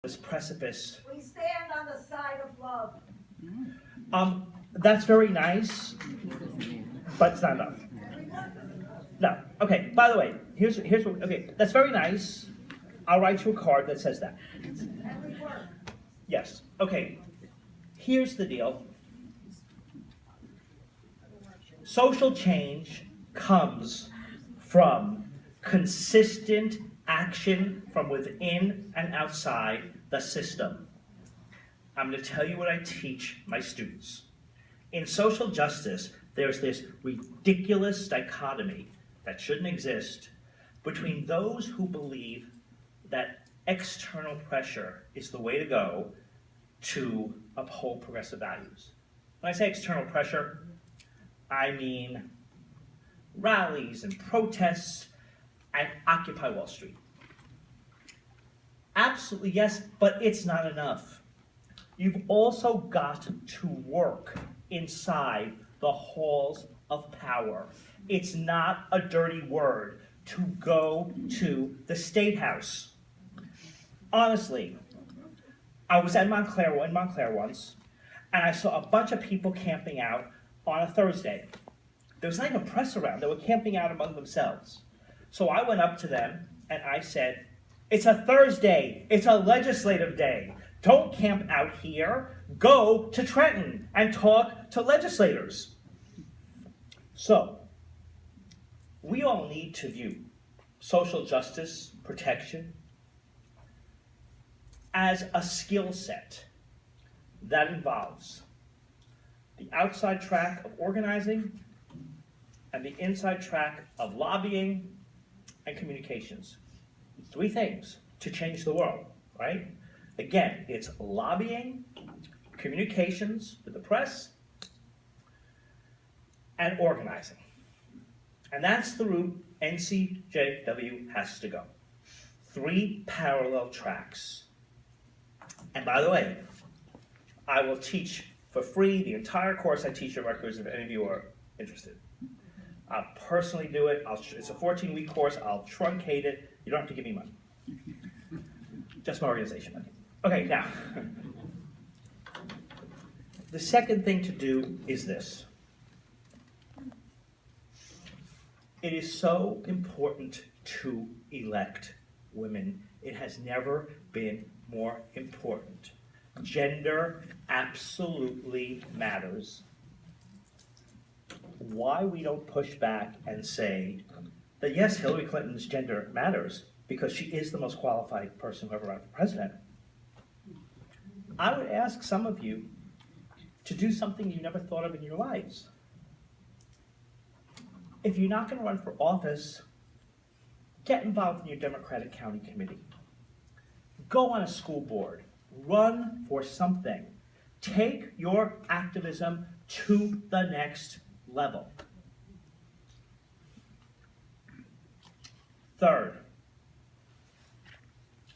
this precipice. We stand on the side of love. That's very nice, but it's not enough. No. Okay. By the way, here's what. Okay, that's very nice. I'll write you a card that says that. Yes. Okay. Here's the deal. Social change comes from consistent action from within and outside the system. I'm going to tell you what I teach my students. In social justice, there's this ridiculous dichotomy that shouldn't exist between those who believe that external pressure is the way to go to uphold progressive values. When I say external pressure, I mean rallies and protests and Occupy Wall Street. Absolutely yes, but it's not enough. You've also got to work inside the halls of power. It's not a dirty word to go to the State House. Honestly, I was in Montclair once, and I saw a bunch of people camping out on a Thursday. There was not even press around. They were camping out among themselves. So I went up to them and I said, it's a Thursday. It's a legislative day. Don't camp out here. Go to Trenton and talk to legislators. So we all need to view social justice, protection, as a skill set that involves the outside track of organizing and the inside track of lobbying and communications. 3 things to change the world, right? Again, it's lobbying, communications with the press, and organizing. And that's the route NCJW has to go. 3 parallel tracks. And by the way, I will teach for free the entire course I teach at Rutgers if any of you are interested. I'll personally do it. It's a 14-week course. I'll truncate it. You don't have to give me money. Just my organization money. Okay, now, the second thing to do is this. It is so important to elect women. It has never been more important. Gender absolutely matters. Why we don't push back and say that yes, Hillary Clinton's gender matters because she is the most qualified person who ever ran for president. I would ask some of you to do something you never thought of in your lives. If you're not going to run for office, get involved in your Democratic County Committee. Go on a school board. Run for something. Take your activism to the next level. Third,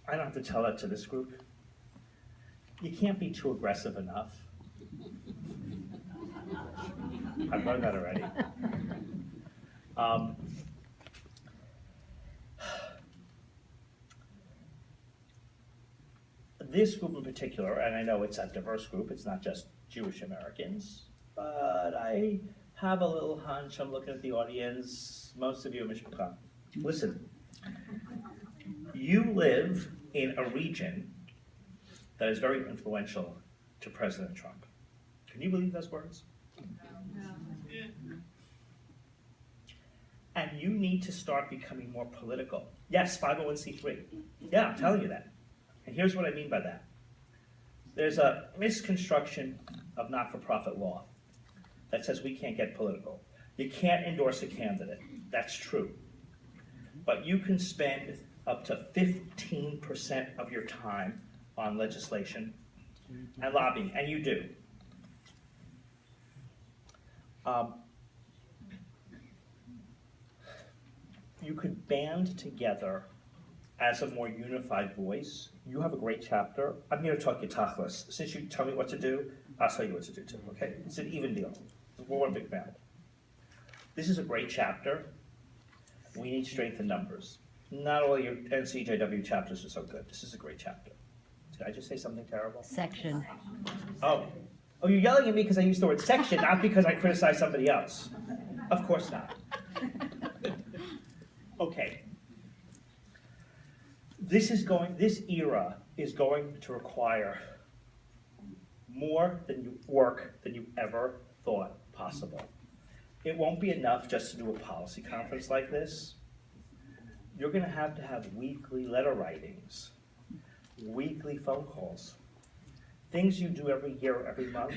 I don't have to tell that to this group. You can't be too aggressive enough. I've learned that already. This group in particular, and I know it's a diverse group, it's not just Jewish Americans, but I have a little hunch, I'm looking at the audience, most of you are Mishpachah. Listen, you live in a region that is very influential to President Trump. Can you believe those words? And you need to start becoming more political. Yes, 501c3. Yeah, I'm telling you that. And here's what I mean by that. There's a misconstruction of not-for-profit law that says we can't get political. You can't endorse a candidate. That's true. But you can spend up to 15% of your time on legislation and lobbying, and you do. You could band together as a more unified voice. You have a great chapter. I'm here to talk you tachlis. Since you tell me what to do, I'll tell you what to do too, okay? It's an even deal. We're one big family. This is a great chapter. We need strength in numbers. Not all your NCJW chapters are so good. This is a great chapter. Did I just say something terrible? Section. Oh, you're yelling at me because I used the word section, not because I criticized somebody else. Of course not. Okay. This era is going to require more work than you ever thought possible. It won't be enough just to do a policy conference like this. You're gonna have to have weekly letter writings, weekly phone calls. Things you do every year or every month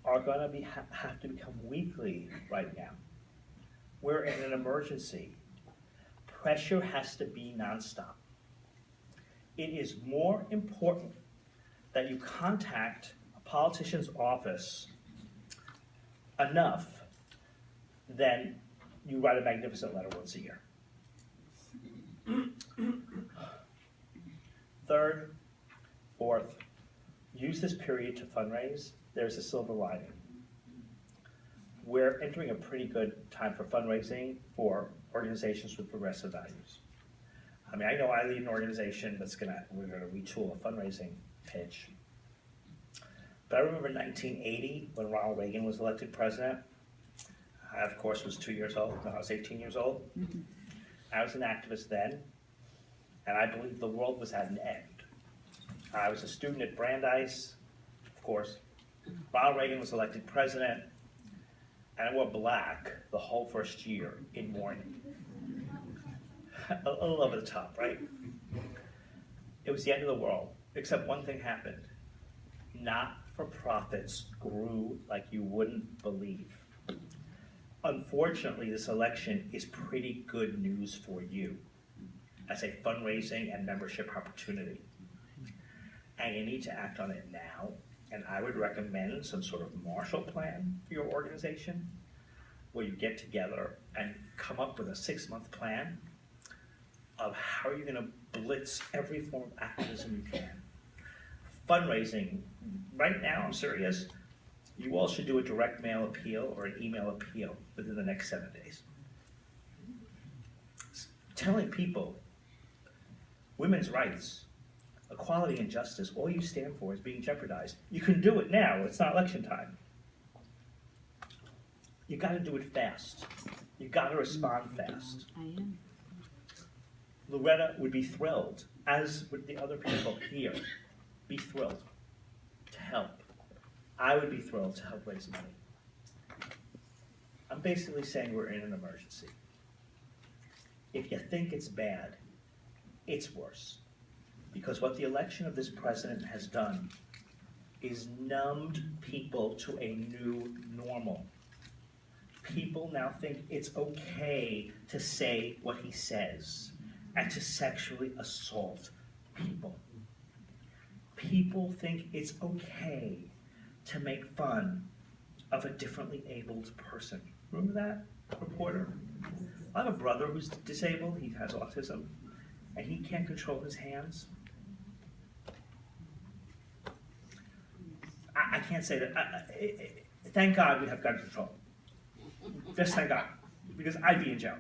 are gonna have to become weekly right now. We're in an emergency. Pressure has to be nonstop. It is more important that you contact a politician's office enough than you write a magnificent letter once a year. Third, fourth, use this period to fundraise. There's a silver lining. We're entering a pretty good time for fundraising for organizations with progressive values. I mean, I know I lead an organization we're gonna retool a fundraising pitch. But I remember 1980 when Ronald Reagan was elected president. I, of course, was 2 years old. I was 18 years old. I was an activist then, and I believed the world was at an end. I was a student at Brandeis, of course. Ronald Reagan was elected president, and I wore black the whole first year in mourning. A little over the top, right? It was the end of the world, except one thing happened. Not-for-profits grew like you wouldn't believe. Unfortunately, this election is pretty good news for you as a fundraising and membership opportunity. And you need to act on it now. And I would recommend some sort of Marshall Plan for your organization, where you get together and come up with a 6-month plan of how you're gonna blitz every form of activism you can. Fundraising, right now, I'm serious, you all should do a direct mail appeal or an email appeal within the next 7 days. Telling people women's rights, equality and justice, all you stand for is being jeopardized. You can do it now, it's not election time. You gotta do it fast. You gotta respond fast. I am. Loretta would be thrilled, as would the other people here, be thrilled to help. I would be thrilled to help raise money. I'm basically saying we're in an emergency. If you think it's bad, it's worse. Because what the election of this president has done is numbed people to a new normal. People now think it's okay to say what he says and to sexually assault people. People think it's okay to make fun of a differently abled person. Remember that reporter? I have a brother who's disabled, he has autism, and he can't control his hands. I can't say that. Thank God we have gun control. Just thank God, because I'd be in jail.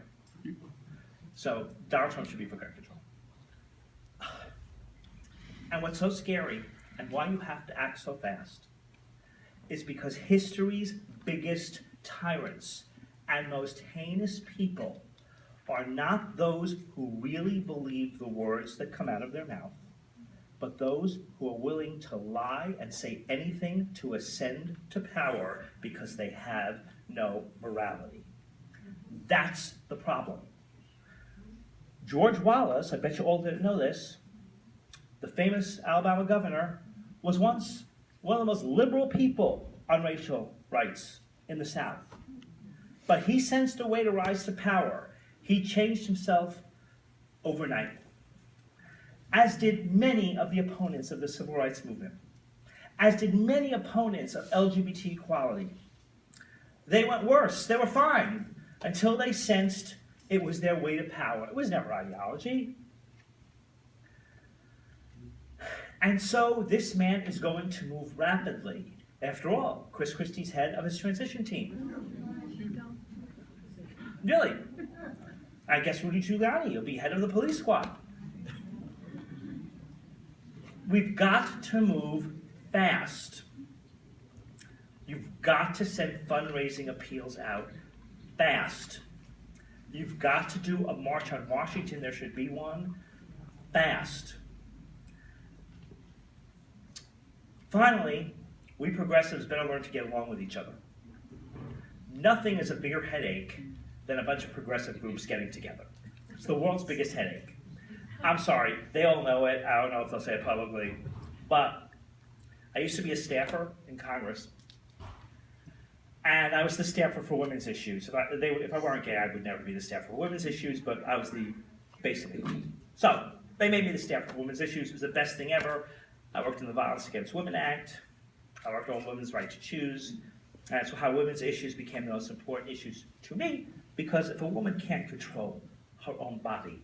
So Donald Trump should be for gun control. And what's so scary, and why you have to act so fast, is because history's biggest tyrants and most heinous people are not those who really believe the words that come out of their mouth, but those who are willing to lie and say anything to ascend to power because they have no morality. That's the problem. George Wallace, I bet you all didn't know this, the famous Alabama governor, was once one of the most liberal people on racial rights in the South. But he sensed a way to rise to power. He changed himself overnight, as did many of the opponents of the civil rights movement, as did many opponents of LGBT equality. They went worse, they were fine, until they sensed it was their way to power. It was never ideology. And so this man is going to move rapidly. After all, Chris Christie's head of his transition team. Really? I guess Rudy Giuliani will be head of the police squad. We've got to move fast. You've got to send fundraising appeals out fast. You've got to do a march on Washington. There should be one fast. Finally, we progressives better learn to get along with each other. Nothing is a bigger headache than a bunch of progressive groups getting together. It's the world's biggest headache. I'm sorry, they all know it. I don't know if they'll say it publicly, but I used to be a staffer in Congress, and I was the staffer for women's issues. If I weren't gay, I would never be the staffer for women's issues, but I was basically. So, they made me the staffer for women's issues. It was the best thing ever. I worked in the Violence Against Women Act. I worked on women's right to choose. And that's how women's issues became the most important issues to me, because if a woman can't control her own body,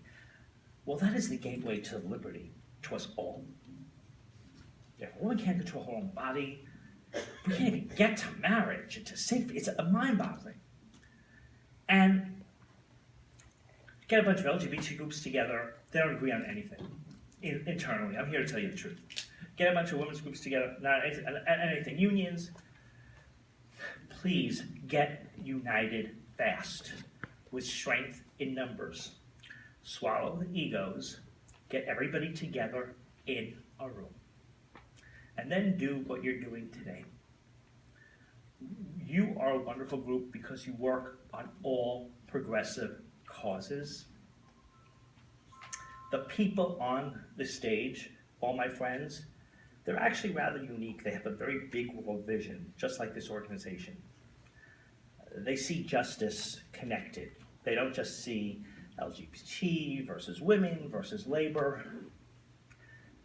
well, that is the gateway to liberty to us all. If a woman can't control her own body, we can't even get to marriage and to safety. It's a mind-boggling. And get a bunch of LGBT groups together. They don't agree on anything internally. I'm here to tell you the truth. Get a bunch of women's groups together, not anything. Unions. Please get united fast with strength in numbers. Swallow the egos, get everybody together in a room, and then do what you're doing today. You are a wonderful group because you work on all progressive causes. The people on the stage, all my friends, they're actually rather unique. They have a very big world vision, just like this organization. They see justice connected. They don't just see LGBT versus women versus labor.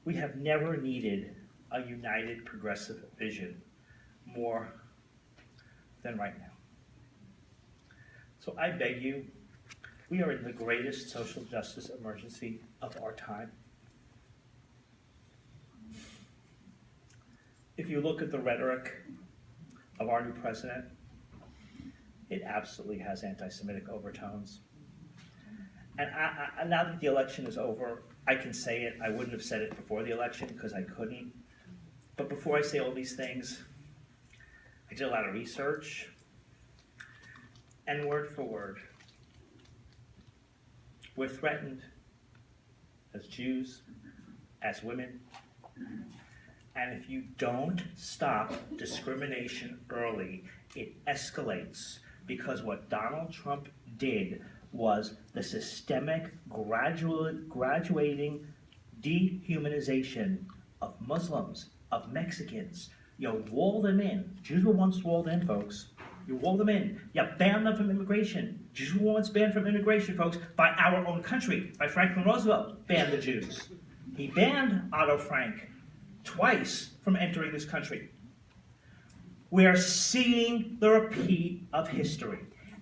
We have never needed a united progressive vision more than right now. So I beg you, we are in the greatest social justice emergency of our time. If you look at the rhetoric of our new president, it absolutely has anti-Semitic overtones. And now that the election is over, I can say it. I wouldn't have said it before the election because I couldn't. But before I say all these things, I did a lot of research. And word for word, we're threatened as Jews, as women. And if you don't stop discrimination early, it escalates. Because what Donald Trump did was the systemic, graduating dehumanization of Muslims, of Mexicans. You wall them in. Jews were once walled in, folks. You wall them in. You ban them from immigration. Jews were once banned from immigration, folks, by our own country, by Franklin Roosevelt, banned the Jews. He banned Otto Frank twice from entering this country. We are seeing the repeat of history.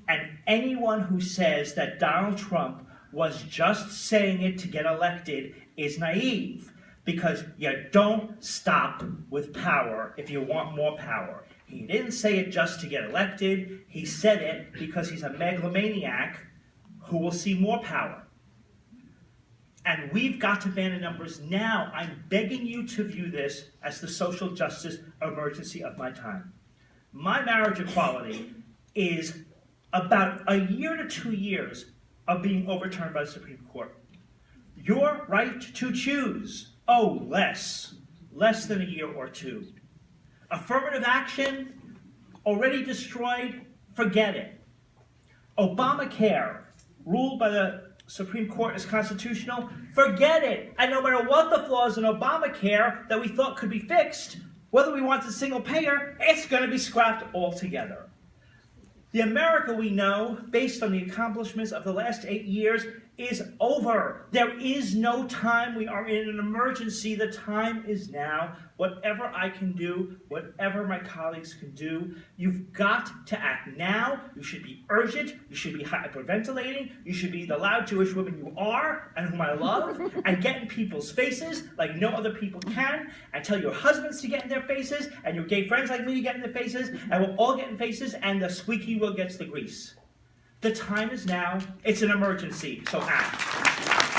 And anyone who says that Donald Trump was just saying it to get elected is naive, because you don't stop with power if you want more power. He didn't say it just to get elected. He said it because he's a megalomaniac who will see more power. And we've got to ban the numbers now. I'm begging you to view this as the social justice emergency of my time. My marriage equality is about a year to 2 years of being overturned by the Supreme Court. Your right to choose, less than a year or two. Affirmative action, already destroyed, forget it. Obamacare, ruled by the Supreme Court as constitutional, forget it. And no matter what the flaws in Obamacare that we thought could be fixed, whether we want a single payer, it's going to be scrapped altogether. The America we know, based on the accomplishments of the last 8 years, is over. There is no time. We are in an emergency. The time is now. Whatever I can do, whatever my colleagues can do, you've got to act now. You should be urgent. You should be hyperventilating. You should be the loud Jewish woman you are and whom I love, and get in people's faces like no other people can, and tell your husbands to get in their faces, and your gay friends like me to get in their faces, and we'll all get in faces, and the squeaky wheel gets the grease. The time is now. It's an emergency, so act.